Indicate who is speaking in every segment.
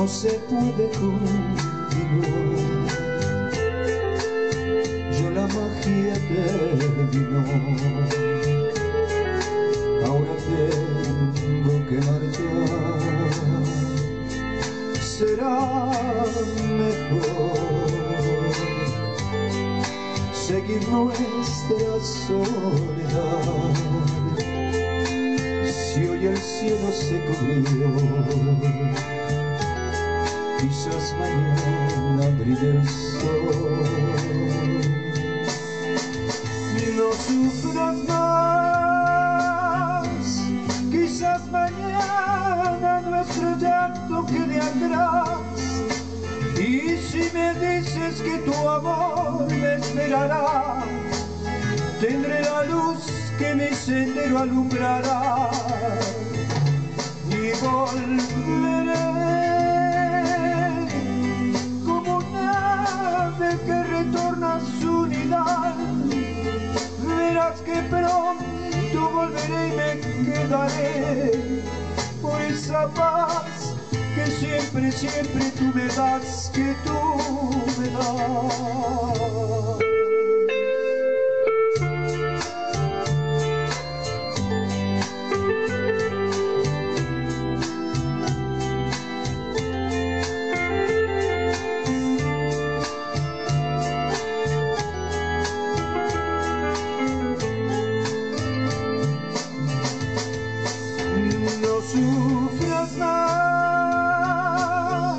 Speaker 1: no se puede continuar. Yo la magia terminó, ahora tengo que marchar. Será mejor seguir nuestra soledad. Si hoy el cielo se cubrió, quizás mañana brille el sol. No sufras más, quizás mañana nuestro llanto quede atrás. Y si me dices que tu amor me esperará, tendré la luz que mi sendero alumbrará. Y volveré como un ave que retorna a su nidal. Verás que pronto volveré y me quedaré por esa paz que siempre, siempre tú me das, que tú me das. No sufras más,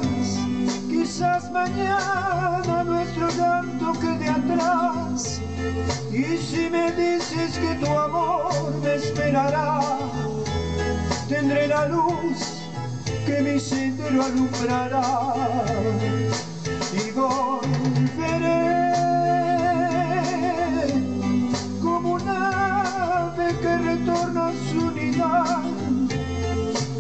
Speaker 1: quizás mañana nuestro llanto quede atrás. Y si me dices que tu amor me esperará, tendré la luz que mi sendero alumbrará. Y volveré como un ave que retorna a su nidal.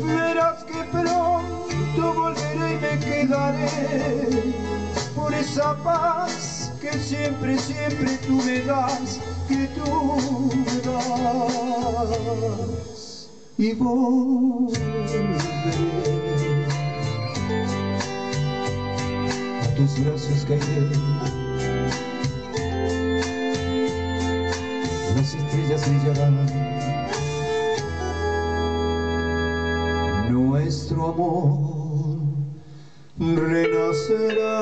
Speaker 1: Verás que pronto volveré y me quedaré por esa paz que siempre, siempre tú me das, que tú me das. Y volveré a tus brazos caeré, las estrellas brillarán, nuestro amor renacerá.